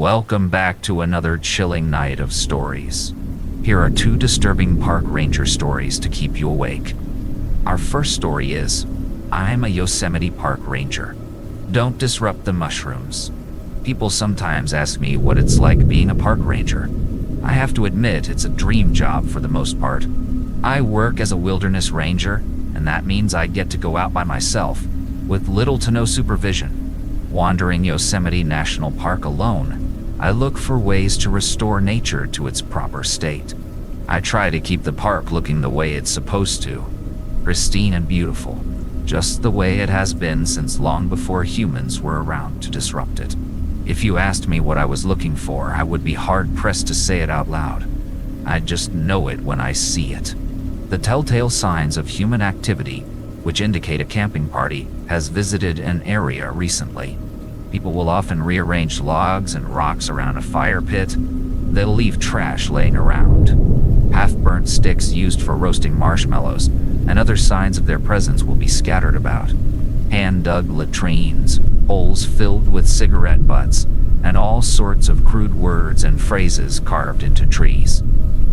Welcome back to another chilling night of stories. Here are two disturbing park ranger stories to keep you awake. Our first story is, I'm a Yosemite Park ranger. Don't disrupt the mushrooms. People sometimes ask me what it's like being a park ranger. I have to admit it's a dream job for the most part. I work as a wilderness ranger, and that means I get to go out by myself, with little to no supervision. Wandering Yosemite National Park alone, I look for ways to restore nature to its proper state. I try to keep the park looking the way it's supposed to, pristine and beautiful, just the way it has been since long before humans were around to disrupt it. If you asked me what I was looking for, I would be hard-pressed to say it out loud. I just know it when I see it. The telltale signs of human activity, which indicate a camping party has visited an area recently. People will often rearrange logs and rocks around a fire pit. They'll leave trash laying around, half-burnt sticks used for roasting marshmallows, and other signs of their presence will be scattered about. Hand-dug latrines, holes filled with cigarette butts, and all sorts of crude words and phrases carved into trees.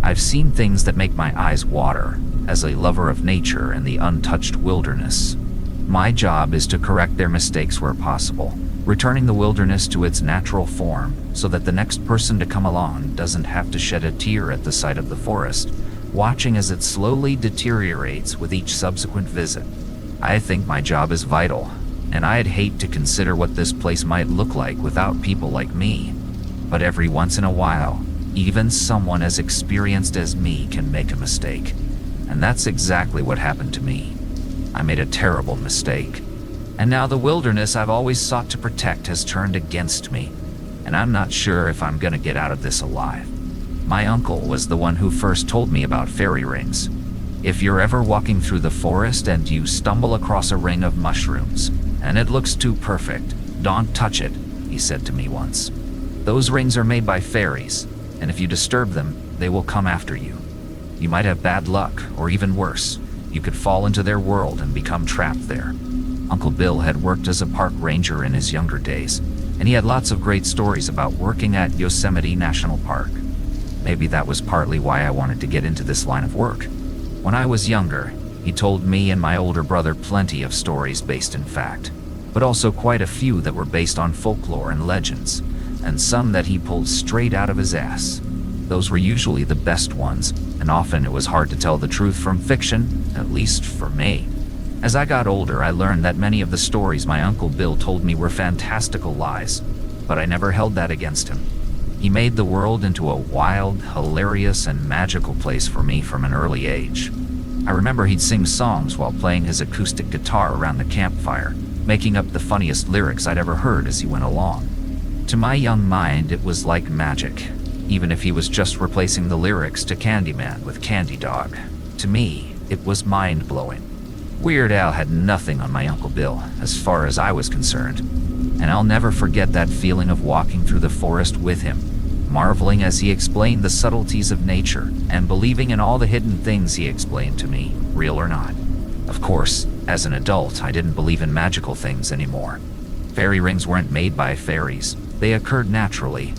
I've seen things that make my eyes water, as a lover of nature and the untouched wilderness. My job is to correct their mistakes where possible, returning the wilderness to its natural form so that the next person to come along doesn't have to shed a tear at the sight of the forest, watching as it slowly deteriorates with each subsequent visit. I think my job is vital, and I'd hate to consider what this place might look like without people like me. But every once in a while, even someone as experienced as me can make a mistake. And that's exactly what happened to me. I made a terrible mistake. And now the wilderness I've always sought to protect has turned against me, and I'm not sure if I'm gonna get out of this alive. My uncle was the one who first told me about fairy rings. If you're ever walking through the forest and you stumble across a ring of mushrooms, and it looks too perfect, don't touch it, he said to me once. Those rings are made by fairies, and if you disturb them, they will come after you. You might have bad luck, or even worse, you could fall into their world and become trapped there. Uncle Bill had worked as a park ranger in his younger days, and he had lots of great stories about working at Yosemite National Park. Maybe that was partly why I wanted to get into this line of work. When I was younger, he told me and my older brother plenty of stories based in fact, but also quite a few that were based on folklore and legends, and some that he pulled straight out of his ass. Those were usually the best ones, and often it was hard to tell the truth from fiction, at least for me. As I got older, I learned that many of the stories my Uncle Bill told me were fantastical lies, but I never held that against him. He made the world into a wild, hilarious, and magical place for me from an early age. I remember he'd sing songs while playing his acoustic guitar around the campfire, making up the funniest lyrics I'd ever heard as he went along. To my young mind, it was like magic, even if he was just replacing the lyrics to Candyman with Candy Dog. To me, it was mind-blowing. Weird Al had nothing on my Uncle Bill, as far as I was concerned, and I'll never forget that feeling of walking through the forest with him, marveling as he explained the subtleties of nature and believing in all the hidden things he explained to me, real or not. Of course, as an adult, I didn't believe in magical things anymore. Fairy rings weren't made by fairies, they occurred naturally.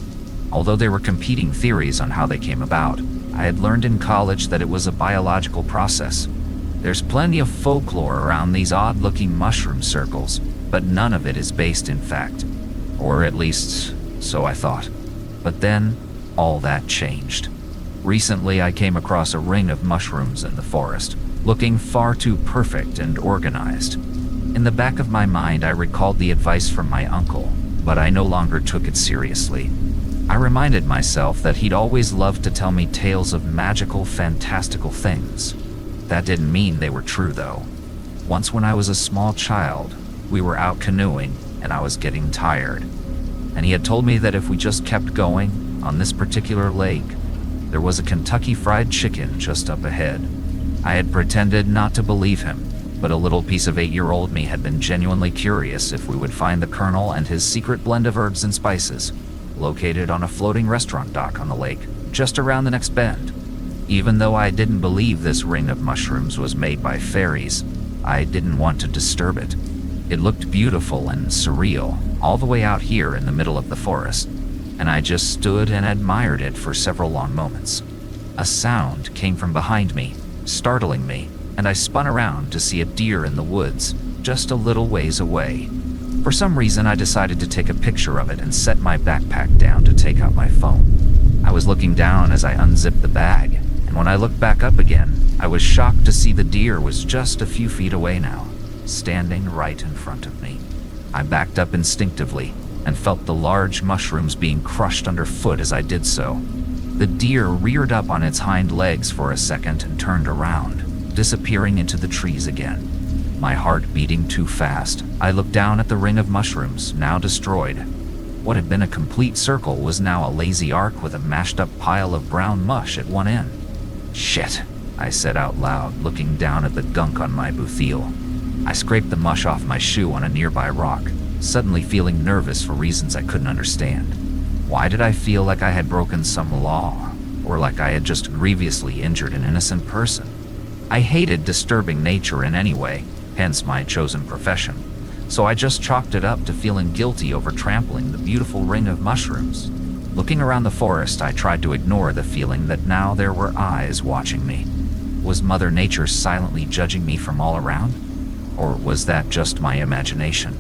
Although there were competing theories on how they came about, I had learned in college that it was a biological process. There's plenty of folklore around these odd-looking mushroom circles, but none of it is based in fact. Or at least, so I thought. But then, all that changed. Recently, I came across a ring of mushrooms in the forest, looking far too perfect and organized. In the back of my mind, I recalled the advice from my uncle, but I no longer took it seriously. I reminded myself that he'd always loved to tell me tales of magical, fantastical things. That didn't mean they were true, though. Once when I was a small child, we were out canoeing, and I was getting tired. And he had told me that if we just kept going, on this particular lake, there was a Kentucky Fried Chicken just up ahead. I had pretended not to believe him, but a little piece of 8-year-old me had been genuinely curious if we would find the Colonel and his secret blend of herbs and spices, located on a floating restaurant dock on the lake, just around the next bend. Even though I didn't believe this ring of mushrooms was made by fairies, I didn't want to disturb it. It looked beautiful and surreal, all the way out here in the middle of the forest. and I just stood and admired it for several long moments. A sound came from behind me, startling me, and I spun around to see a deer in the woods, just a little ways away. For some reason, I decided to take a picture of it and set my backpack down to take out my phone. I was looking down as I unzipped the bag, and when I looked back up again, I was shocked to see the deer was just a few feet away now, standing right in front of me. I backed up instinctively and felt the large mushrooms being crushed underfoot as I did so. The deer reared up on its hind legs for a second and turned around, disappearing into the trees again. My heart beating too fast, I looked down at the ring of mushrooms, now destroyed. What had been a complete circle was now a lazy arc with a mashed up pile of brown mush at one end. "Shit," I said out loud, looking down at the gunk on my bootheel. I scraped the mush off my shoe on a nearby rock, suddenly feeling nervous for reasons I couldn't understand. Why did I feel like I had broken some law, or like I had just grievously injured an innocent person? I hated disturbing nature in any way, hence my chosen profession, so I just chalked it up to feeling guilty over trampling the beautiful ring of mushrooms. Looking around the forest, I tried to ignore the feeling that now there were eyes watching me. Was Mother Nature silently judging me from all around? Or was that just my imagination?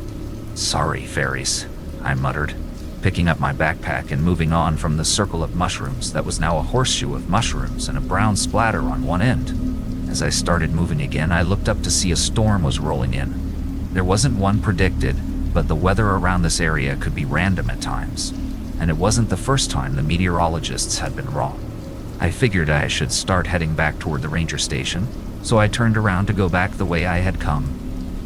"Sorry, fairies," I muttered, picking up my backpack and moving on from the circle of mushrooms that was now a horseshoe of mushrooms and a brown splatter on one end. As I started moving again, I looked up to see a storm was rolling in. There wasn't one predicted, but the weather around this area could be random at times, and it wasn't the first time the meteorologists had been wrong. I figured I should start heading back toward the ranger station, so I turned around to go back the way I had come.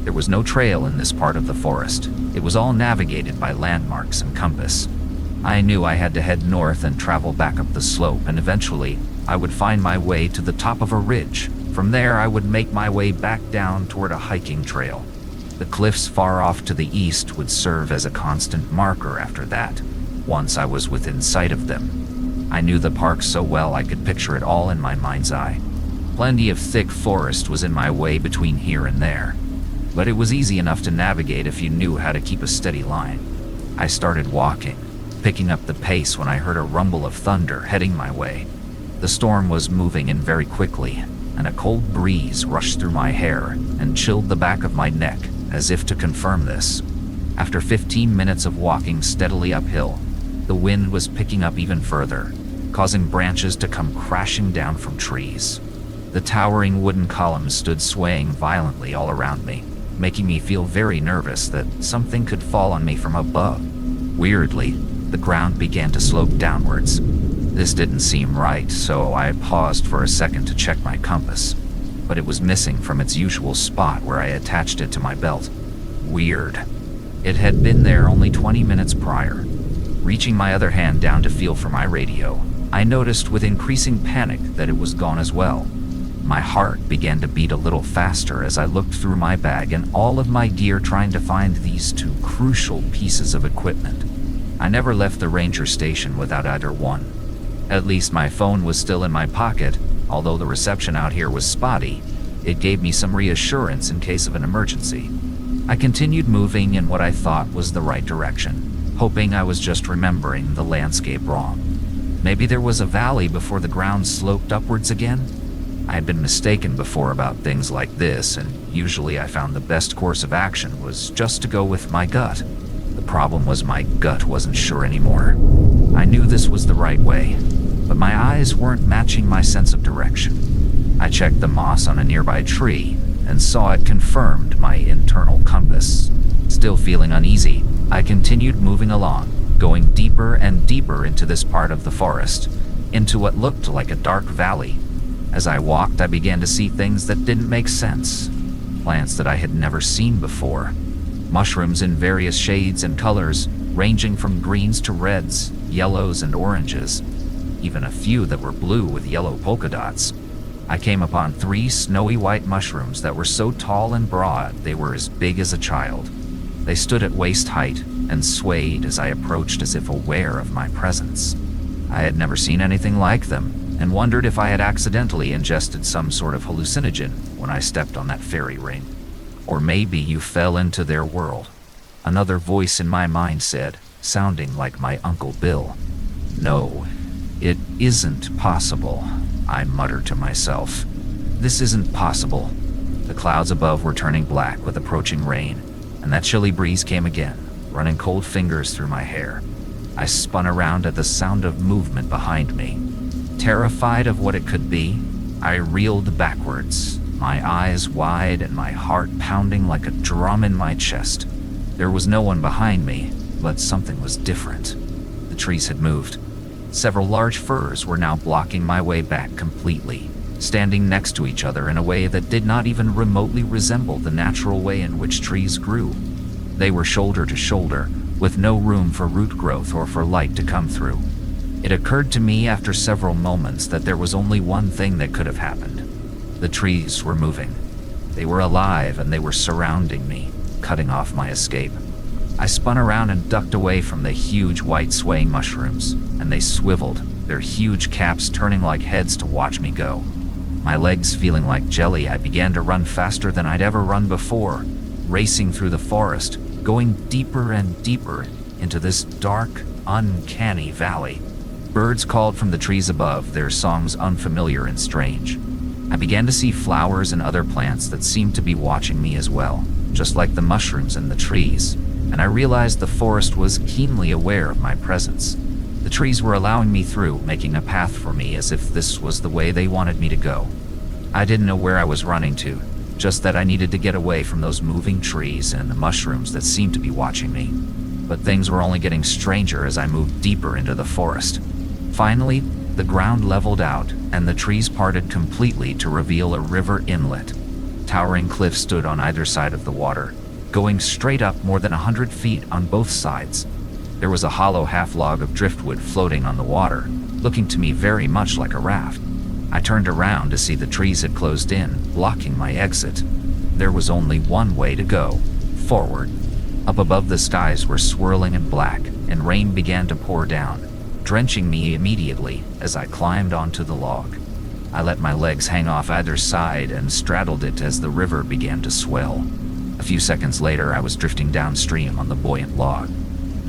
There was no trail in this part of the forest. It was all navigated by landmarks and compass. I knew I had to head north and travel back up the slope, and eventually I would find my way to the top of a ridge. From there, I would make my way back down toward a hiking trail. The cliffs far off to the east would serve as a constant marker after that, once I was within sight of them. I knew the park so well I could picture it all in my mind's eye. Plenty of thick forest was in my way between here and there, but it was easy enough to navigate if you knew how to keep a steady line. I started walking, picking up the pace when I heard a rumble of thunder heading my way. The storm was moving in very quickly, and a cold breeze rushed through my hair and chilled the back of my neck as if to confirm this. After 15 minutes of walking steadily uphill, the wind was picking up even further, causing branches to come crashing down from trees. The towering wooden columns stood swaying violently all around me, making me feel very nervous that something could fall on me from above. Weirdly, the ground began to slope downwards. This didn't seem right, so I paused for a second to check my compass, but it was missing from its usual spot where I attached it to my belt. Weird. It had been there only 20 minutes prior. Reaching my other hand down to feel for my radio, I noticed with increasing panic that it was gone as well. My heart began to beat a little faster as I looked through my bag and all of my gear trying to find these two crucial pieces of equipment. I never left the ranger station without either one. At least my phone was still in my pocket, although the reception out here was spotty. It gave me some reassurance in case of an emergency. I continued moving in what I thought was the right direction, hoping I was just remembering the landscape wrong. Maybe there was a valley before the ground sloped upwards again? I had been mistaken before about things like this, and usually I found the best course of action was just to go with my gut. The problem was my gut wasn't sure anymore. I knew this was the right way, but my eyes weren't matching my sense of direction. I checked the moss on a nearby tree and saw it confirmed my internal compass. Still feeling uneasy, I continued moving along, going deeper and deeper into this part of the forest, into what looked like a dark valley. As I walked, I began to see things that didn't make sense. Plants that I had never seen before. Mushrooms in various shades and colors, ranging from greens to reds, yellows and oranges. Even a few that were blue with yellow polka dots. I came upon 3 snowy white mushrooms that were so tall and broad they were as big as a child. They stood at waist height and swayed as I approached as if aware of my presence. I had never seen anything like them, and wondered if I had accidentally ingested some sort of hallucinogen when I stepped on that fairy ring. Or maybe you fell into their world. Another voice in my mind said, sounding like my Uncle Bill. "No, it isn't possible," I muttered to myself. "This isn't possible." The clouds above were turning black with approaching rain, and that chilly breeze came again, running cold fingers through my hair. I spun around at the sound of movement behind me. Terrified of what it could be, I reeled backwards, my eyes wide and my heart pounding like a drum in my chest. There was no one behind me, but something was different. The trees had moved. Several large firs were now blocking my way back completely, standing next to each other in a way that did not even remotely resemble the natural way in which trees grew. They were shoulder to shoulder, with no room for root growth or for light to come through. It occurred to me after several moments that there was only one thing that could have happened. The trees were moving. They were alive and they were surrounding me, cutting off my escape. I spun around and ducked away from the huge white swaying mushrooms, and they swiveled, their huge caps turning like heads to watch me go. My legs feeling like jelly, I began to run faster than I'd ever run before, racing through the forest, going deeper and deeper into this dark, uncanny valley. Birds called from the trees above, their songs unfamiliar and strange. I began to see flowers and other plants that seemed to be watching me as well, just like the mushrooms in the trees, and I realized the forest was keenly aware of my presence. The trees were allowing me through, making a path for me as if this was the way they wanted me to go. I didn't know where I was running to, just that I needed to get away from those moving trees and the mushrooms that seemed to be watching me. But things were only getting stranger as I moved deeper into the forest. Finally, the ground leveled out, and the trees parted completely to reveal a river inlet. Towering cliffs stood on either side of the water, going straight up more than 100 feet on both sides. There was a hollow half-log of driftwood floating on the water, looking to me very much like a raft. I turned around to see the trees had closed in, blocking my exit. There was only one way to go, forward. Up above, the skies were swirling in black, and rain began to pour down, drenching me immediately as I climbed onto the log. I let my legs hang off either side and straddled it as the river began to swell. A few seconds later, I was drifting downstream on the buoyant log.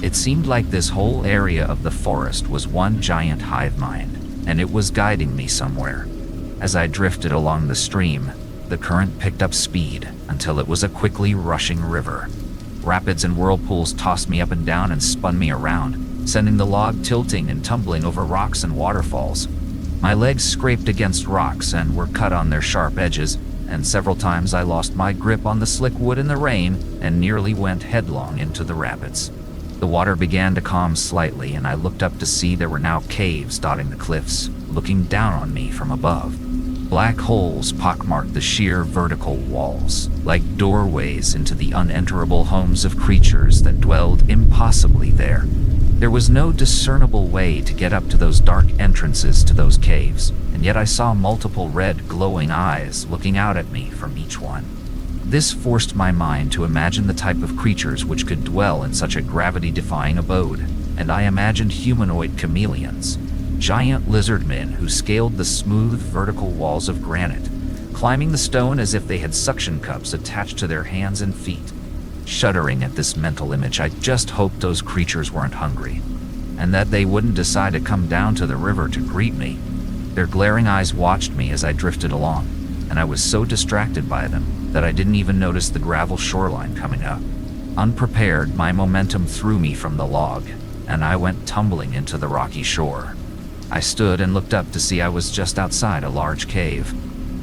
It seemed like this whole area of the forest was one giant hive mind, and it was guiding me somewhere. As I drifted along the stream, the current picked up speed until it was a quickly rushing river. Rapids and whirlpools tossed me up and down and spun me around, sending the log tilting and tumbling over rocks and waterfalls. My legs scraped against rocks and were cut on their sharp edges, and several times I lost my grip on the slick wood in the rain and nearly went headlong into the rapids. The water began to calm slightly, and I looked up to see there were now caves dotting the cliffs, looking down on me from above. Black holes pockmarked the sheer vertical walls, like doorways into the unenterable homes of creatures that dwelled impossibly there. There was no discernible way to get up to those dark entrances to those caves, and yet I saw multiple red, glowing eyes looking out at me from each one. This forced my mind to imagine the type of creatures which could dwell in such a gravity-defying abode, and I imagined humanoid chameleons, giant lizard men who scaled the smooth vertical walls of granite, climbing the stone as if they had suction cups attached to their hands and feet. Shuddering at this mental image, I just hoped those creatures weren't hungry, and that they wouldn't decide to come down to the river to greet me. Their glaring eyes watched me as I drifted along, and I was so distracted by them that I didn't even notice the gravel shoreline coming up. Unprepared, my momentum threw me from the log, and I went tumbling into the rocky shore. I stood and looked up to see I was just outside a large cave.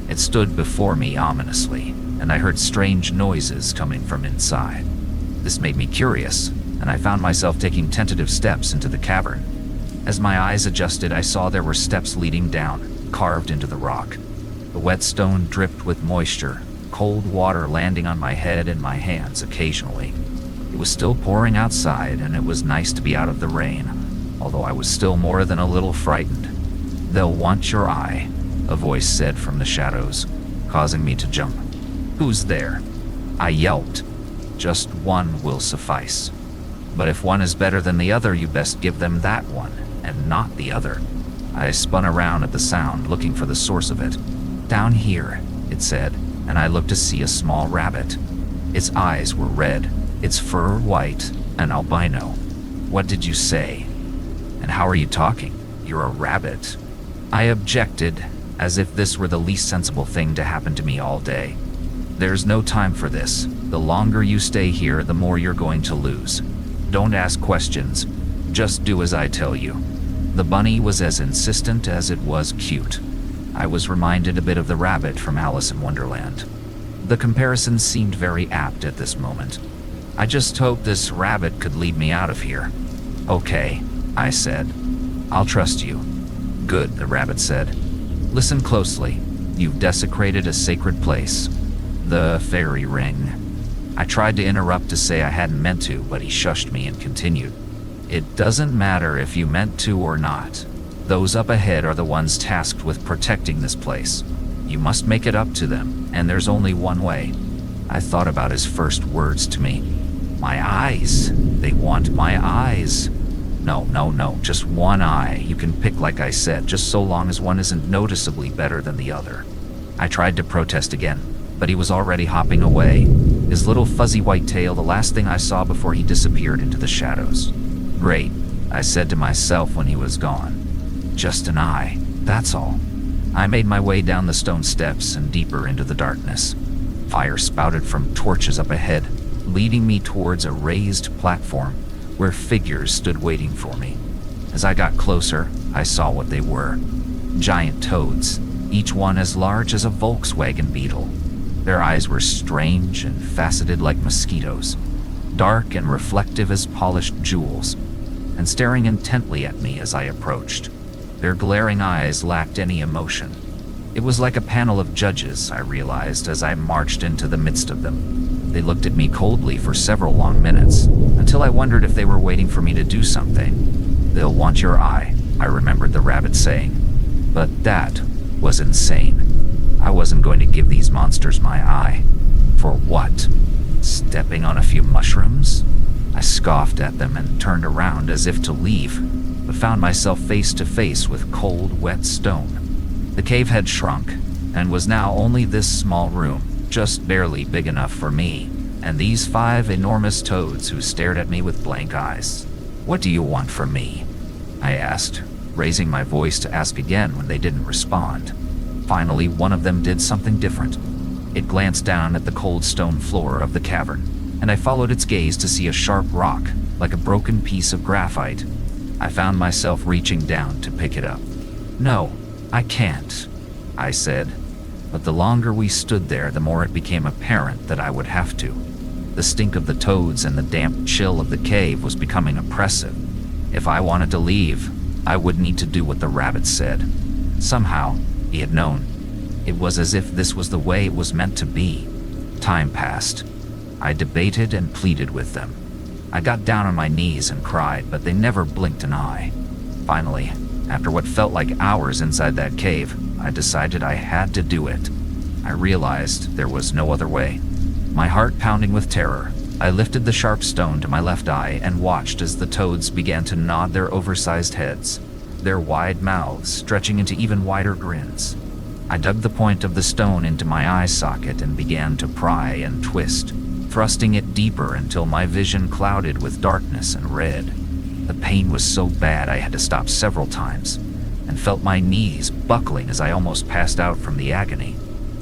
It stood before me ominously, and I heard strange noises coming from inside. This made me curious, and I found myself taking tentative steps into the cavern. As my eyes adjusted, I saw there were steps leading down, carved into the rock. The wet stone dripped with moisture, cold water landing on my head and my hands occasionally. It was still pouring outside, and it was nice to be out of the rain, although I was still more than a little frightened. "They'll want your eye," a voice said from the shadows, causing me to jump. "Who's there?" I yelped. "Just one will suffice. But if one is better than the other, you best give them that one, and not the other." I spun around at the sound, looking for the source of it. "Down here," it said, and I looked to see a small rabbit. Its eyes were red, its fur white, and albino. What did you say? And how are you talking? You're a rabbit. I objected, as if this were the least sensible thing to happen to me all day. There's no time for this. The longer you stay here, the more you're going to lose. Don't ask questions. Just do as I tell you. The bunny was as insistent as it was cute. I was reminded a bit of the rabbit from Alice in Wonderland. The comparison seemed very apt at this moment. I just hoped this rabbit could lead me out of here. Okay, I said. I'll trust you. Good, the rabbit said. Listen closely. You've desecrated a sacred place. The fairy ring. I tried to interrupt to say I hadn't meant to, but he shushed me and continued. It doesn't matter if you meant to or not. Those up ahead are the ones tasked with protecting this place. You must make it up to them, and there's only one way. I thought about his first words to me. My eyes. They want my eyes. No, just one eye. You can pick like I said, just so long as one isn't noticeably better than the other. I tried to protest again, but he was already hopping away. His little fuzzy white tail, the last thing I saw before he disappeared into the shadows. Great, I said to myself when he was gone. Just an eye, that's all. I made my way down the stone steps and deeper into the darkness. Fire spouted from torches up ahead, leading me towards a raised platform where figures stood waiting for me. As I got closer, I saw what they were. Giant toads, each one as large as a Volkswagen Beetle. Their eyes were strange and faceted like mosquitoes, dark and reflective as polished jewels, and staring intently at me as I approached. Their glaring eyes lacked any emotion. It was like a panel of judges, I realized as I marched into the midst of them. They looked at me coldly for several long minutes, until I wondered if they were waiting for me to do something. They'll want your eye, I remembered the rabbit saying. But that was insane. I wasn't going to give these monsters my eye. For what? Stepping on a few mushrooms? I scoffed at them and turned around as if to leave, but found myself face to face with cold, wet stone. The cave had shrunk, and was now only this small room, just barely big enough for me, and these 5 enormous toads who stared at me with blank eyes. What do you want from me? I asked, raising my voice to ask again when they didn't respond. Finally, one of them did something different. It glanced down at the cold stone floor of the cavern, and I followed its gaze to see a sharp rock, like a broken piece of graphite. I found myself reaching down to pick it up. No, I can't, I said. But the longer we stood there, the more it became apparent that I would have to. The stink of the toads and the damp chill of the cave was becoming oppressive. If I wanted to leave, I would need to do what the rabbit said. Somehow, he had known. It was as if this was the way it was meant to be. Time passed. I debated and pleaded with them. I got down on my knees and cried, but they never blinked an eye. Finally, after what felt like hours inside that cave, I decided I had to do it. I realized there was no other way. My heart pounding with terror, I lifted the sharp stone to my left eye and watched as the toads began to nod their oversized heads, their wide mouths stretching into even wider grins. I dug the point of the stone into my eye socket and began to pry and twist, thrusting it deeper until my vision clouded with darkness and red. The pain was so bad I had to stop several times, and felt my knees buckling as I almost passed out from the agony.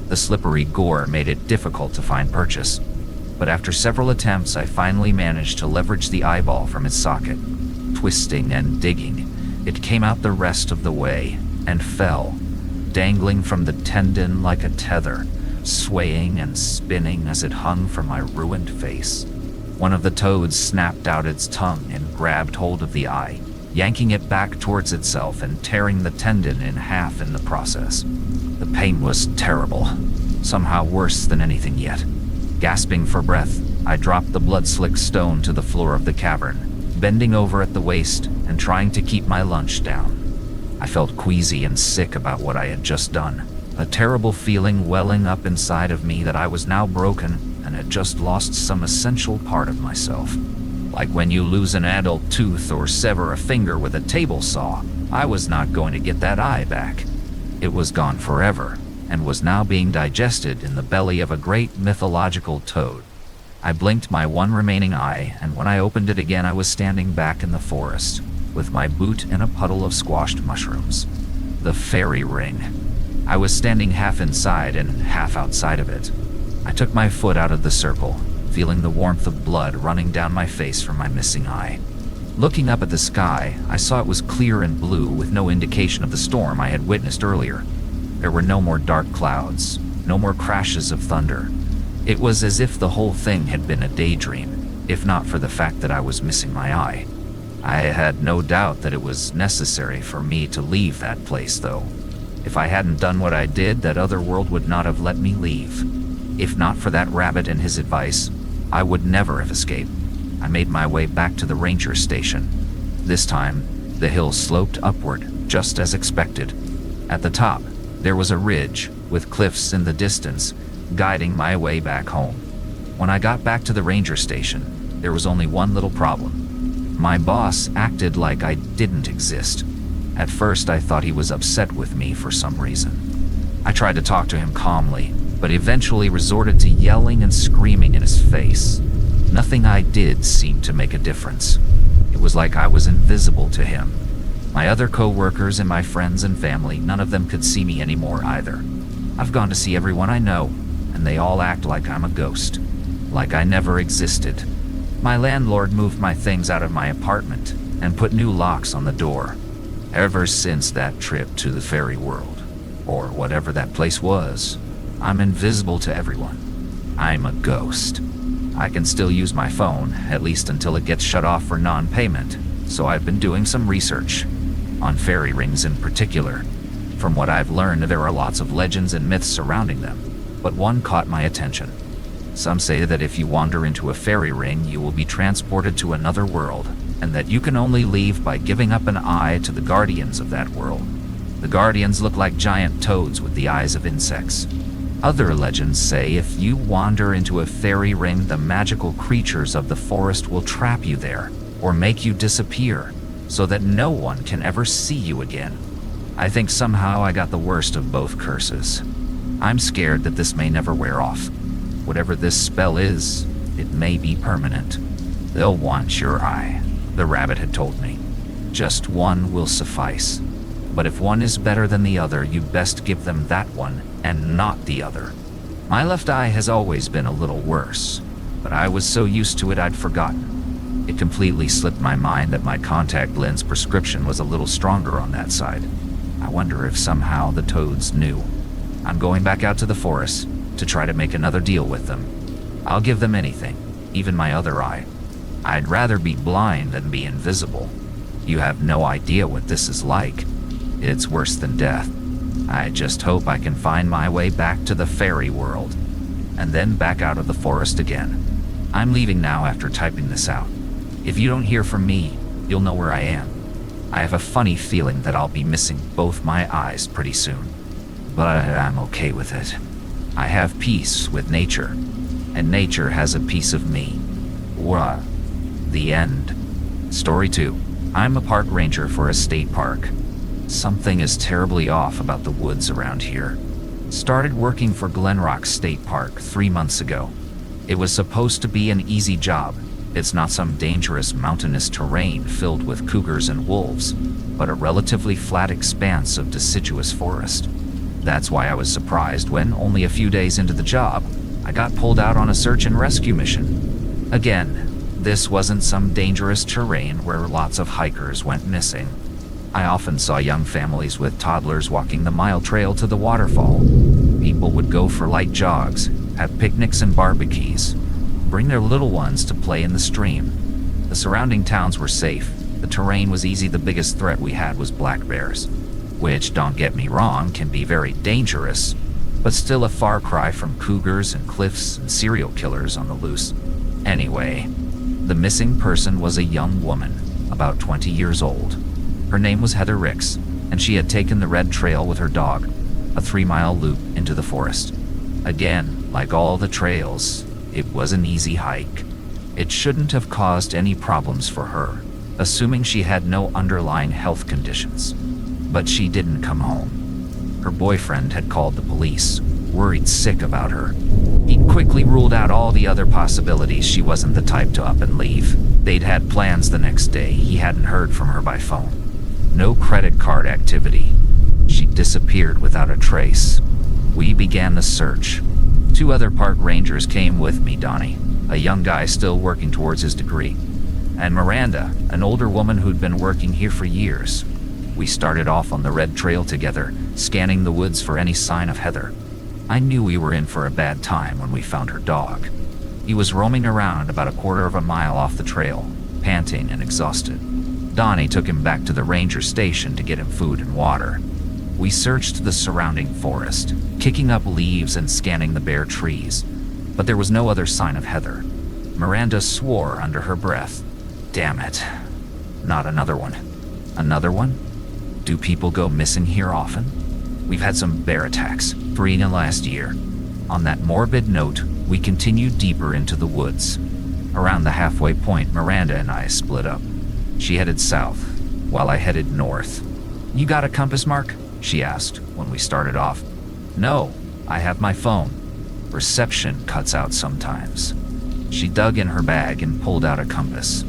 The slippery gore made it difficult to find purchase, but after several attempts I finally managed to leverage the eyeball from its socket. Twisting and digging, it came out the rest of the way, and fell, dangling from the tendon like a tether, swaying and spinning as it hung from my ruined face. One of the toads snapped out its tongue and grabbed hold of the eye, yanking it back towards itself and tearing the tendon in half in the process. The pain was terrible, somehow worse than anything yet. Gasping for breath, I dropped the blood-slicked stone to the floor of the cavern, bending over at the waist and trying to keep my lunch down. I felt queasy and sick about what I had just done, a terrible feeling welling up inside of me that I was now broken and had just lost some essential part of myself. Like when you lose an adult tooth or sever a finger with a table saw, I was not going to get that eye back. It was gone forever, and was now being digested in the belly of a great mythological toad. I blinked my one remaining eye, and when I opened it again, I was standing back in the forest, with my boot in a puddle of squashed mushrooms. The fairy ring. I was standing half inside and half outside of it. I took my foot out of the circle, feeling the warmth of blood running down my face from my missing eye. Looking up at the sky, I saw it was clear and blue with no indication of the storm I had witnessed earlier. There were no more dark clouds, no more crashes of thunder. It was as if the whole thing had been a daydream, if not for the fact that I was missing my eye. I had no doubt that it was necessary for me to leave that place, though. If I hadn't done what I did, that other world would not have let me leave. If not for that rabbit and his advice, I would never have escaped. I made my way back to the ranger station. This time, the hill sloped upward, just as expected. At the top, there was a ridge, with cliffs in the distance, guiding my way back home. When I got back to the ranger station, there was only one little problem. My boss acted like I didn't exist. At first, I thought he was upset with me for some reason. I tried to talk to him calmly, but eventually resorted to yelling and screaming in his face. Nothing I did seemed to make a difference. It was like I was invisible to him. My other co-workers and my friends and family, none of them could see me anymore either. I've gone to see everyone I know, and they all act like I'm a ghost, like I never existed. My landlord moved my things out of my apartment and put new locks on the door. Ever since that trip to the fairy world, or whatever that place was, I'm invisible to everyone. I'm a ghost. I can still use my phone, at least until it gets shut off for non-payment, so I've been doing some research, on fairy rings in particular. From what I've learned, there are lots of legends and myths surrounding them, but one caught my attention. Some say that if you wander into a fairy ring, you will be transported to another world, and that you can only leave by giving up an eye to the guardians of that world. The guardians look like giant toads with the eyes of insects. Other legends say if you wander into a fairy ring, the magical creatures of the forest will trap you there, or make you disappear, so that no one can ever see you again. I think somehow I got the worst of both curses. I'm scared that this may never wear off. Whatever this spell is, it may be permanent. They'll want your eye, the rabbit had told me. Just one will suffice. But if one is better than the other, you best give them that one and not the other. My left eye has always been a little worse, but I was so used to it I'd forgotten. It completely slipped my mind that my contact lens prescription was a little stronger on that side. I wonder if somehow the toads knew. I'm going back out to the forest to try to make another deal with them. I'll give them anything, even my other eye. I'd rather be blind than be invisible. You have no idea what this is like. It's worse than death. I just hope I can find my way back to the fairy world, and then back out of the forest again. I'm leaving now after typing this out. If you don't hear from me, you'll know where I am. I have a funny feeling that I'll be missing both my eyes pretty soon, but I'm okay with it. I have peace with nature, and nature has a piece of me. Wah. The end. Story 2. I'm a park ranger for a state park. Something is terribly off about the woods around here. Started working for Glenrock State Park 3 months ago. It was supposed to be an easy job. It's not some dangerous mountainous terrain filled with cougars and wolves, but a relatively flat expanse of deciduous forest. That's why I was surprised when, only a few days into the job, I got pulled out on a search and rescue mission. Again, this wasn't some dangerous terrain where lots of hikers went missing. I often saw young families with toddlers walking the mile trail to the waterfall. People would go for light jogs, have picnics and barbecues, bring their little ones to play in the stream. The surrounding towns were safe. The terrain was easy. The biggest threat we had was black bears, which, don't get me wrong, can be very dangerous, but still a far cry from cougars and cliffs and serial killers on the loose. Anyway, the missing person was a young woman, about 20 years old. Her name was Heather Ricks, and she had taken the red trail with her dog, a 3-mile loop into the forest. Again, like all the trails, it was an easy hike. It shouldn't have caused any problems for her, assuming she had no underlying health conditions. But she didn't come home. Her boyfriend had called the police, worried sick about her. He quickly ruled out all the other possibilities. She wasn't the type to up and leave. They'd had plans the next day. He hadn't heard from her by phone. No credit card activity. She disappeared without a trace. We began the search. 2 other park rangers came with me, Donnie, a young guy still working towards his degree, and Miranda, an older woman who'd been working here for years. We started off on the red trail together, scanning the woods for any sign of Heather. I knew we were in for a bad time when we found her dog. He was roaming around about a quarter of a mile off the trail, panting and exhausted. Donnie took him back to the ranger station to get him food and water. We searched the surrounding forest, kicking up leaves and scanning the bare trees, but there was no other sign of Heather. Miranda swore under her breath. Damn it. Not another one. Another one? Do people go missing here often? We've had some bear attacks, 3 in the last year. On that morbid note, we continued deeper into the woods. Around the halfway point, Miranda and I split up. She headed south, while I headed north. You got a compass, Mark? She asked when we started off. No, I have my phone. Reception cuts out sometimes. She dug in her bag and pulled out a compass.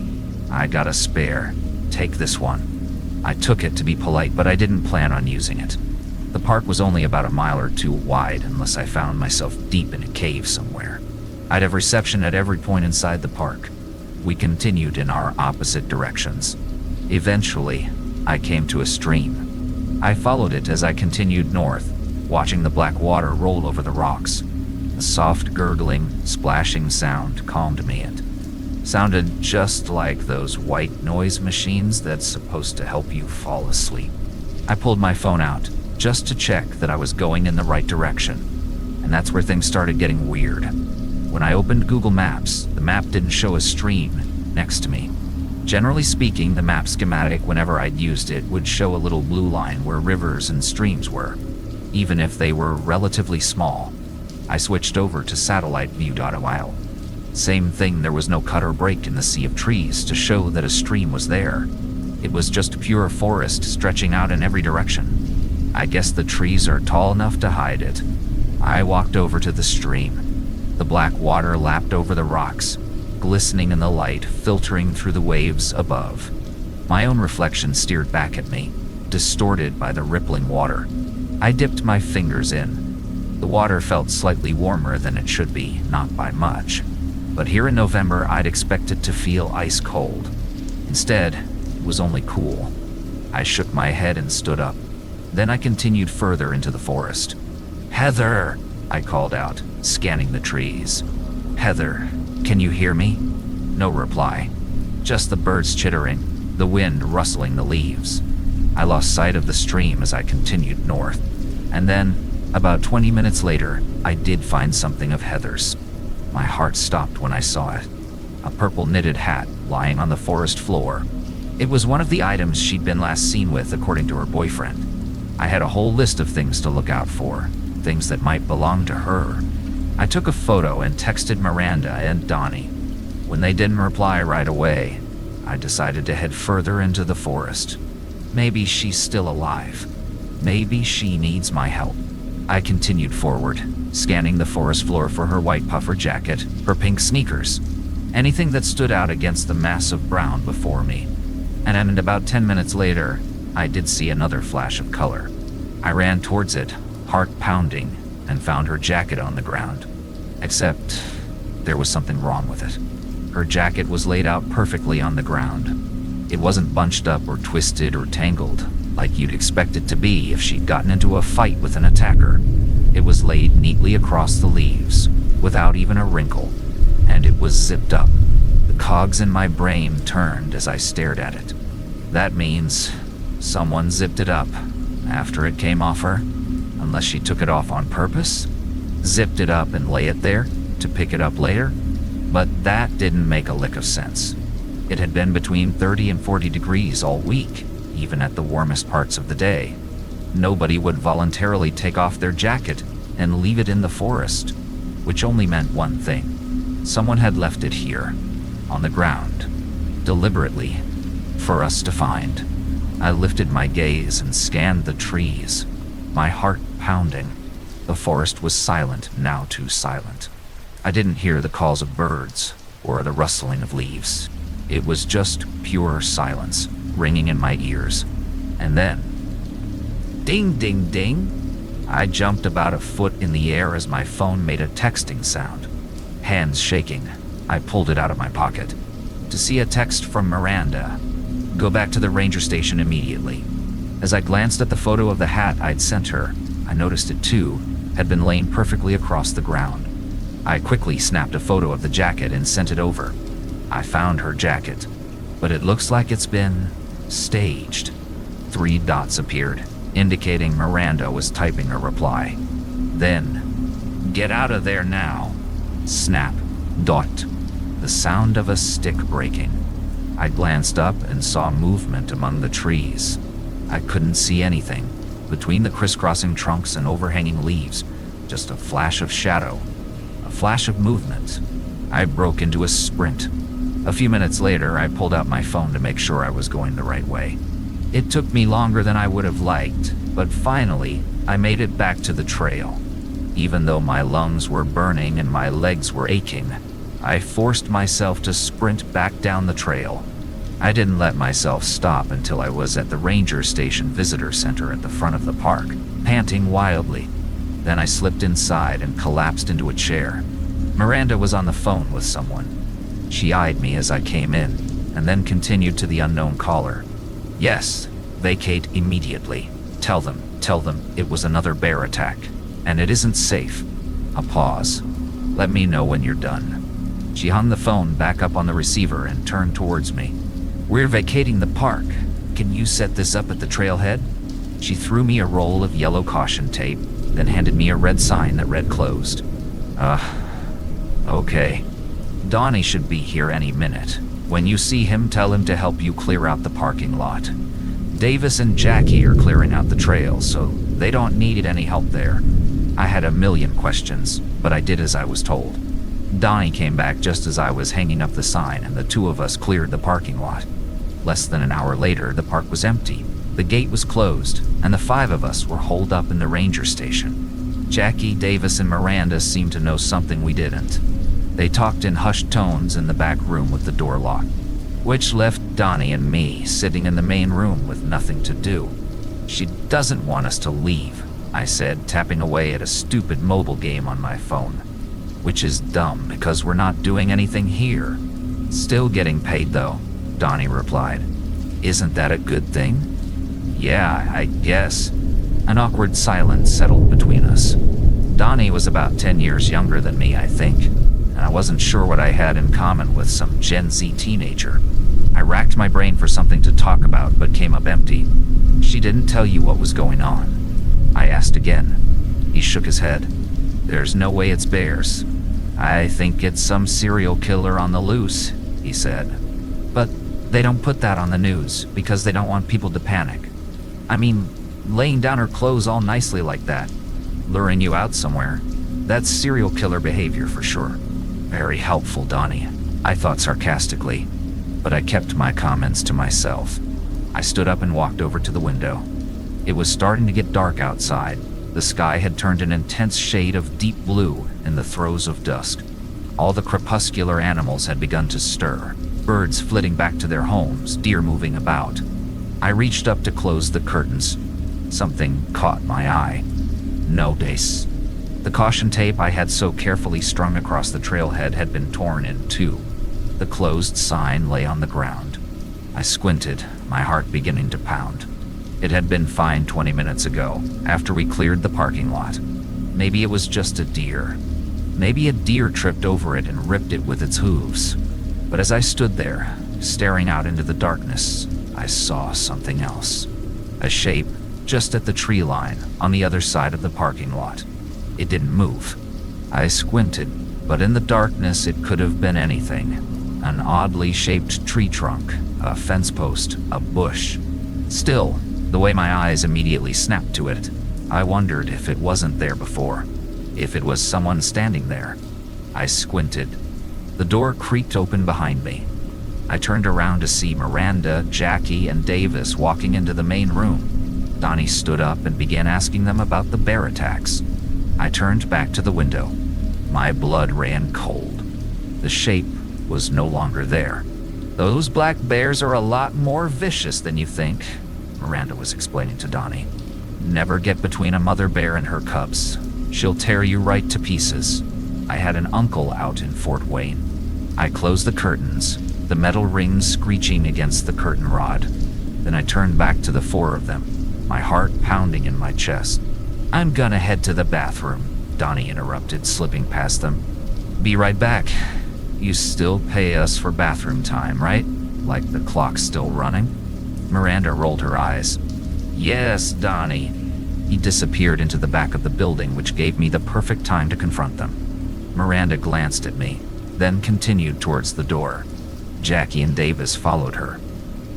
I got a spare. Take this one. I took it to be polite, but I didn't plan on using it. The park was only about a mile or 2 wide unless I found myself deep in a cave somewhere. I'd have reception at every point inside the park. We continued in our opposite directions. Eventually, I came to a stream. I followed it as I continued north, watching the black water roll over the rocks. The soft gurgling, splashing sound calmed me. It sounded just like those white noise machines that's supposed to help you fall asleep. I pulled my phone out, just to check that I was going in the right direction. And that's where things started getting weird. When I opened Google Maps, the map didn't show a stream next to me. Generally speaking, the map schematic, whenever I'd used it, would show a little blue line where rivers and streams were, even if they were relatively small. I switched over to satellite view.io. Same thing, there was no cut or break in the sea of trees to show that a stream was there. It was just pure forest stretching out in every direction. I guess the trees are tall enough to hide it. I walked over to the stream. The black water lapped over the rocks, glistening in the light, filtering through the waves above. My own reflection stared back at me, distorted by the rippling water. I dipped my fingers in. The water felt slightly warmer than it should be, not by much. But here in November, I'd expect it to feel ice cold. Instead, it was only cool. I shook my head and stood up. Then I continued further into the forest. Heather, I called out, scanning the trees. Heather, can you hear me? No reply. Just the birds chittering, the wind rustling the leaves. I lost sight of the stream as I continued north. And then, about 20 minutes later, I did find something of Heather's. My heart stopped when I saw it. A purple knitted hat lying on the forest floor. It was one of the items she'd been last seen with, according to her boyfriend. I had a whole list of things to look out for, things that might belong to her. I took a photo and texted Miranda and Donnie. When they didn't reply right away, I decided to head further into the forest. Maybe she's still alive. Maybe she needs my help. I continued forward, scanning the forest floor for her white puffer jacket, her pink sneakers, anything that stood out against the mass of brown before me. And about 10 minutes later, I did see another flash of color. I ran towards it, heart pounding, and found her jacket on the ground. Except, there was something wrong with it. Her jacket was laid out perfectly on the ground. It wasn't bunched up or twisted or tangled, like you'd expect it to be if she'd gotten into a fight with an attacker. It was laid neatly across the leaves, without even a wrinkle, and it was zipped up. The cogs in my brain turned as I stared at it. That means someone zipped it up after it came off her, unless she took it off on purpose, zipped it up and lay it there to pick it up later. But that didn't make a lick of sense. It had been between 30 and 40 degrees all week, even at the warmest parts of the day. Nobody would voluntarily take off their jacket and leave it in the forest, which only meant one thing. Someone had left it here, on the ground, deliberately, for us to find. I lifted my gaze and scanned the trees, my heart pounding. The forest was silent, now too silent. I didn't hear the calls of birds or the rustling of leaves. It was just pure silence ringing in my ears. And then, ding, ding, ding. I jumped about a foot in the air as my phone made a texting sound. Hands shaking, I pulled it out of my pocket. To see a text from Miranda. Go back to the ranger station immediately. As I glanced at the photo of the hat I'd sent her, I noticed it too had been laying perfectly across the ground. I quickly snapped a photo of the jacket and sent it over. I found her jacket, but it looks like it's been staged. 3 dots appeared, indicating Miranda was typing a reply. Then, get out of there now. Snap. Dot. The sound of a stick breaking. I glanced up and saw movement among the trees. I couldn't see anything. Between the crisscrossing trunks and overhanging leaves, just a flash of shadow. A flash of movement. I broke into a sprint. A few minutes later, I pulled out my phone to make sure I was going the right way. It took me longer than I would have liked, but finally, I made it back to the trail. Even though my lungs were burning and my legs were aching, I forced myself to sprint back down the trail. I didn't let myself stop until I was at the Ranger Station Visitor Center at the front of the park, panting wildly. Then I slipped inside and collapsed into a chair. Miranda was on the phone with someone. She eyed me as I came in, and then continued to the unknown caller. Yes, vacate immediately. Tell them it was another bear attack, and it isn't safe. A pause. Let me know when you're done. She hung the phone back up on the receiver and turned towards me. We're vacating the park. Can you set this up at the trailhead? She threw me a roll of yellow caution tape, then handed me a red sign that read closed. Okay. Donnie should be here any minute. When you see him, tell him to help you clear out the parking lot. Davis and Jackie are clearing out the trail, so they don't need any help there. I had a million questions, but I did as I was told. Donnie came back just as I was hanging up the sign, and the 2 of us cleared the parking lot. Less than an hour later, the park was empty. The gate was closed, and the 5 of us were holed up in the ranger station. Jackie, Davis, and Miranda seemed to know something we didn't. They talked in hushed tones in the back room with the door locked, which left Donnie and me sitting in the main room with nothing to do. She doesn't want us to leave, I said, tapping away at a stupid mobile game on my phone. Which is dumb, because we're not doing anything here. Still getting paid, though, Donnie replied. Isn't that a good thing? Yeah, I guess. An awkward silence settled between us. Donnie was about 10 years younger than me, I think, and I wasn't sure what I had in common with some Gen Z teenager. I racked my brain for something to talk about, but came up empty. She didn't tell you what was going on? I asked again. He shook his head. There's no way it's bears. I think it's some serial killer on the loose, he said. But they don't put that on the news because they don't want people to panic. I mean, laying down her clothes all nicely like that, luring you out somewhere, that's serial killer behavior for sure. Very helpful, Donnie, I thought sarcastically, but I kept my comments to myself. I stood up and walked over to the window. It was starting to get dark outside. The sky had turned an intense shade of deep blue in the throes of dusk. All the crepuscular animals had begun to stir, birds flitting back to their homes, deer moving about. I reached up to close the curtains. Something caught my eye. No days. The caution tape I had so carefully strung across the trailhead had been torn in 2. The closed sign lay on the ground. I squinted, my heart beginning to pound. It had been fine 20 minutes ago, after we cleared the parking lot. Maybe it was just a deer. Maybe a deer tripped over it and ripped it with its hooves. But as I stood there, staring out into the darkness, I saw something else. A shape just at the tree line on the other side of the parking lot. It didn't move. I squinted, but in the darkness it could have been anything. An oddly shaped tree trunk, a fence post, a bush. Still, the way my eyes immediately snapped to it, I wondered if it wasn't there before, if it was someone standing there. I squinted. The door creaked open behind me. I turned around to see Miranda, Jackie, and Davis walking into the main room. Donnie stood up and began asking them about the bear attacks. I turned back to the window. My blood ran cold. The shape was no longer there. Those black bears are a lot more vicious than you think, Miranda was explaining to Donnie. Never get between a mother bear and her cubs. She'll tear you right to pieces. I had an uncle out in Fort Wayne. I closed the curtains, the metal rings screeching against the curtain rod. Then I turned back to the four of them, my heart pounding in my chest. I'm gonna head to the bathroom, Donnie interrupted, slipping past them. Be right back. You still pay us for bathroom time, right? Like the clock's still running? Miranda rolled her eyes. Yes, Donnie. He disappeared into the back of the building, which gave me the perfect time to confront them. Miranda glanced at me, then continued towards the door. Jackie and Davis followed her.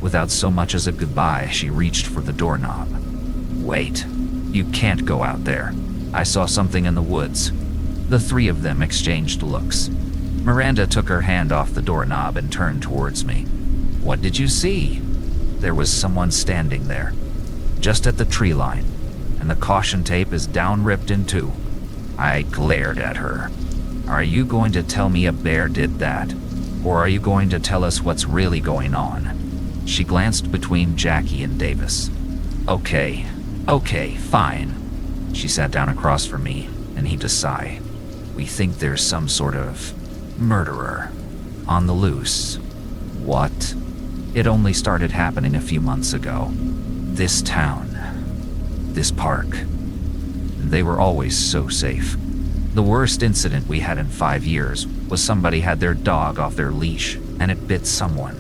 Without so much as a goodbye, she reached for the doorknob. Wait, you can't go out there. I saw something in the woods. The three of them exchanged looks. Miranda took her hand off the doorknob and turned towards me. What did you see? There was someone standing there, just at the tree line, and the caution tape is down ripped in two. I glared at her. Are you going to tell me a bear did that? Or are you going to tell us what's really going on? She glanced between Jackie and Davis. Okay, fine. She sat down across from me and heaved a sigh. We think there's some sort of murderer on the loose. What? It only started happening a few months ago. This town, this park, they were always so safe. The worst incident we had in 5 years was somebody had their dog off their leash and it bit someone.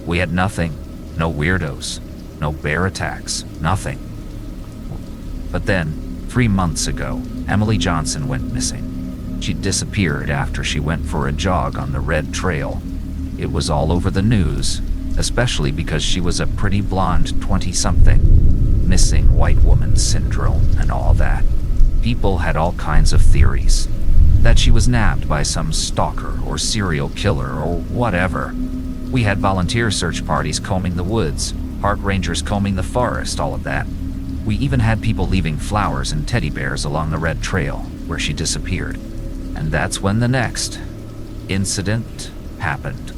We had nothing, no weirdos, no bear attacks, nothing. But then, 3 months ago, Emily Johnson went missing. She disappeared after she went for a jog on the Red Trail. It was all over the news, especially because she was a pretty blonde 20-something. Missing white woman syndrome and all that. People had all kinds of theories. That she was nabbed by some stalker or serial killer or whatever. We had volunteer search parties combing the woods, park rangers combing the forest, all of that. We even had people leaving flowers and teddy bears along the Red Trail, where she disappeared. And that's when the next incident happened.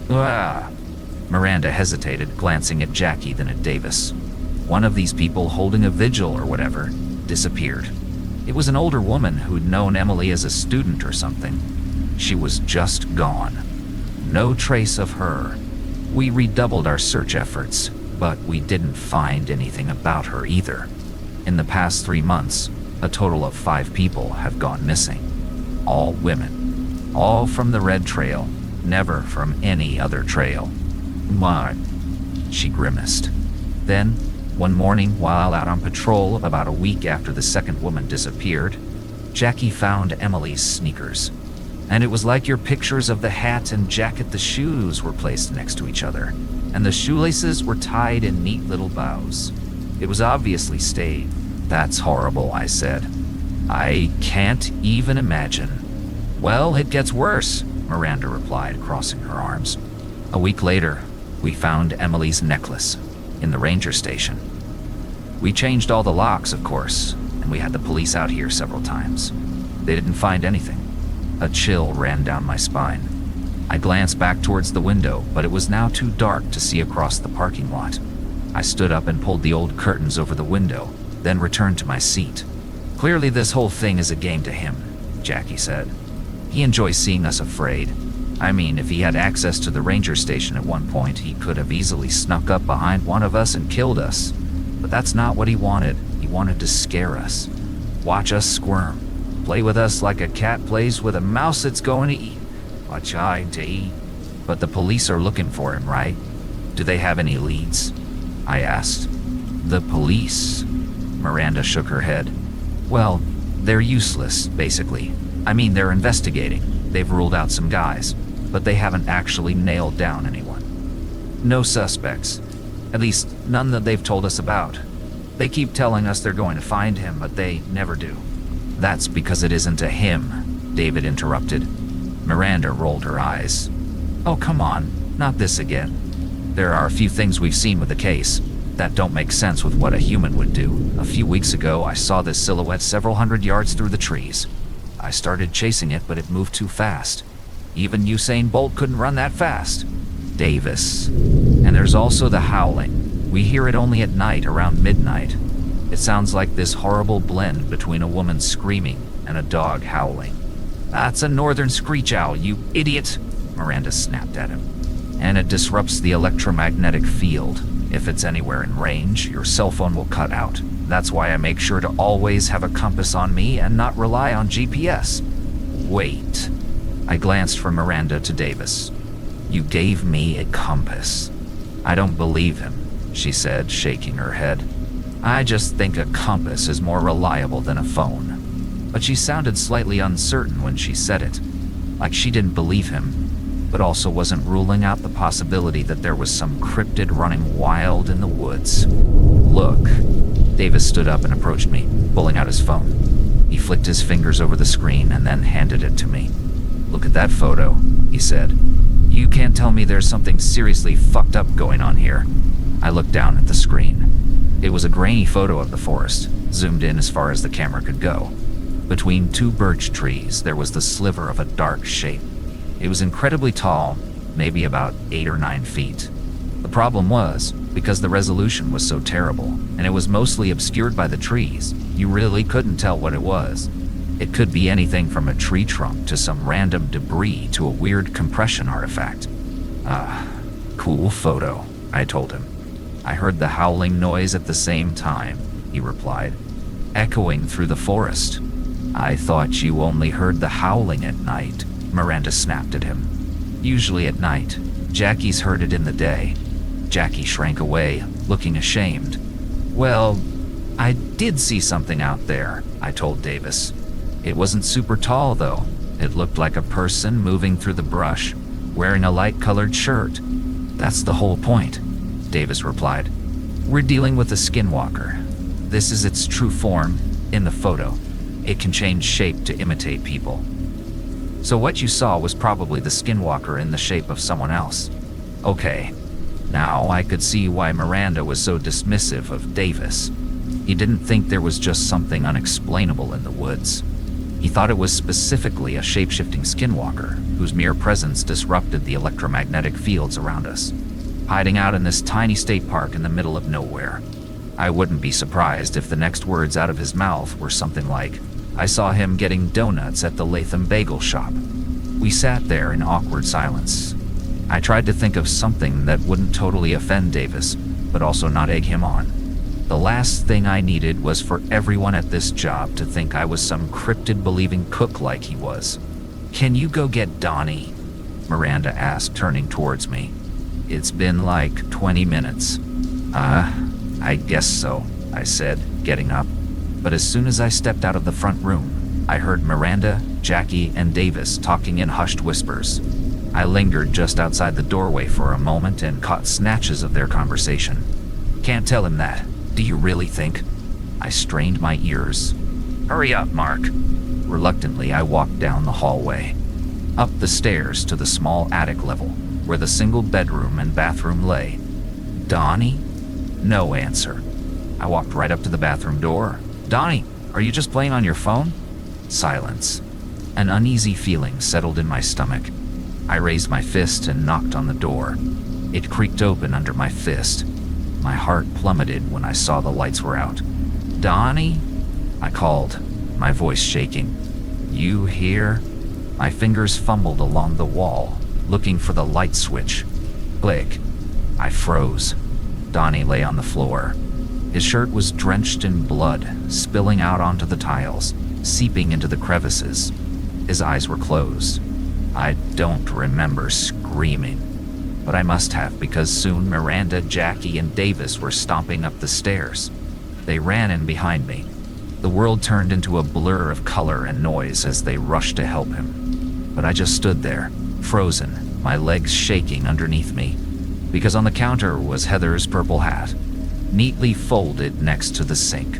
Ah! Miranda hesitated, glancing at Jackie, then at Davis. One of these people, holding a vigil or whatever, disappeared. It was an older woman who'd known Emily as a student or something. She was just gone. No trace of her. We redoubled our search efforts, but we didn't find anything about her either. In the past 3 months, a total of 5 people have gone missing. All women. All from the Red Trail, never from any other trail. My, she grimaced. Then, one morning while out on patrol about a week after the second woman disappeared, Jackie found Emily's sneakers. And it was like your pictures of the hat and jacket. The shoes were placed next to each other, and the shoelaces were tied in neat little bows. It was obviously stained. That's horrible, I said. I can't even imagine. Well, it gets worse, Miranda replied, crossing her arms. A week later, we found Emily's necklace in the ranger station. We changed all the locks, of course, and we had the police out here several times. They didn't find anything. A chill ran down my spine. I glanced back towards the window, but it was now too dark to see across the parking lot. I stood up and pulled the old curtains over the window, then returned to my seat. Clearly this whole thing is a game to him, Jackie said. He enjoys seeing us afraid. I mean, if he had access to the ranger station at one point, he could have easily snuck up behind one of us and killed us. But that's not what he wanted. He wanted to scare us. Watch us squirm. Play with us like a cat plays with a mouse that's going to eat. Or trying to eat. But the police are looking for him, right? Do they have any leads? I asked. The police? Miranda shook her head. Well, they're useless, basically. I mean, they're investigating. They've ruled out some guys, but they haven't actually nailed down anyone. No suspects. At least, none that they've told us about. They keep telling us they're going to find him, but they never do. That's because it isn't a him, David interrupted. Miranda rolled her eyes. Oh, come on, not this again. There are a few things we've seen with the case that don't make sense with what a human would do. A few weeks ago, I saw this silhouette several hundred yards through the trees. I started chasing it, but it moved too fast. Even Usain Bolt couldn't run that fast. Davis. And there's also the howling. We hear it only at night, around midnight. It sounds like this horrible blend between a woman screaming and a dog howling. That's a northern screech owl, you idiot, Miranda snapped at him. And it disrupts the electromagnetic field. If it's anywhere in range, your cell phone will cut out. That's why I make sure to always have a compass on me and not rely on GPS. Wait. I glanced from Miranda to Davis. You gave me a compass. I don't believe him, she said, shaking her head. I just think a compass is more reliable than a phone. But she sounded slightly uncertain when she said it, like she didn't believe him, but also wasn't ruling out the possibility that there was some cryptid running wild in the woods. Look. Davis stood up and approached me, pulling out his phone. He flicked his fingers over the screen and then handed it to me. Look at that photo, he said. You can't tell me there's something seriously fucked up going on here. I looked down at the screen. It was a grainy photo of the forest, zoomed in as far as the camera could go. Between two birch trees, there was the sliver of a dark shape. It was incredibly tall, maybe about 8 or 9 feet. The problem was, because the resolution was so terrible, and it was mostly obscured by the trees, you really couldn't tell what it was. It could be anything from a tree trunk to some random debris to a weird compression artifact. Cool photo, I told him. I heard the howling noise at the same time, he replied, echoing through the forest. I thought you only heard the howling at night, Miranda snapped at him. Usually at night. Jackie's heard it in the day. Jackie shrank away, looking ashamed. Well, I did see something out there, I told Davis. It wasn't super tall, though. It looked like a person moving through the brush, wearing a light-colored shirt. That's the whole point, Davis replied. We're dealing with a skinwalker. This is its true form, in the photo. It can change shape to imitate people. So what you saw was probably the skinwalker in the shape of someone else. Okay. Now I could see why Miranda was so dismissive of Davis. He didn't think there was just something unexplainable in the woods. He thought it was specifically a shape-shifting skinwalker, whose mere presence disrupted the electromagnetic fields around us, hiding out in this tiny state park in the middle of nowhere. I wouldn't be surprised if the next words out of his mouth were something like, I saw him getting donuts at the Latham Bagel Shop. We sat there in awkward silence. I tried to think of something that wouldn't totally offend Davis, but also not egg him on. The last thing I needed was for everyone at this job to think I was some cryptid-believing cook like he was. Can you go get Donnie? Miranda asked, turning towards me. It's been like 20 minutes. I guess so, I said, getting up. But as soon as I stepped out of the front room, I heard Miranda, Jackie, and Davis talking in hushed whispers. I lingered just outside the doorway for a moment and caught snatches of their conversation. Can't tell him that. Do you really think? I strained my ears. Hurry up, Mark. Reluctantly, I walked down the hallway, up the stairs to the small attic level, where the single bedroom and bathroom lay. Donnie? No answer. I walked right up to the bathroom door. Donnie, are you just playing on your phone? Silence. An uneasy feeling settled in my stomach. I raised my fist and knocked on the door. It creaked open under my fist. My heart plummeted when I saw the lights were out. Donnie? I called, my voice shaking. You here? My fingers fumbled along the wall, looking for the light switch. Click. I froze. Donnie lay on the floor. His shirt was drenched in blood, spilling out onto the tiles, seeping into the crevices. His eyes were closed. I don't remember screaming, but I must have because soon Miranda, Jackie, and Davis were stomping up the stairs. They ran in behind me. The world turned into a blur of color and noise as they rushed to help him. But I just stood there, frozen, my legs shaking underneath me, because on the counter was Heather's purple hat, neatly folded next to the sink.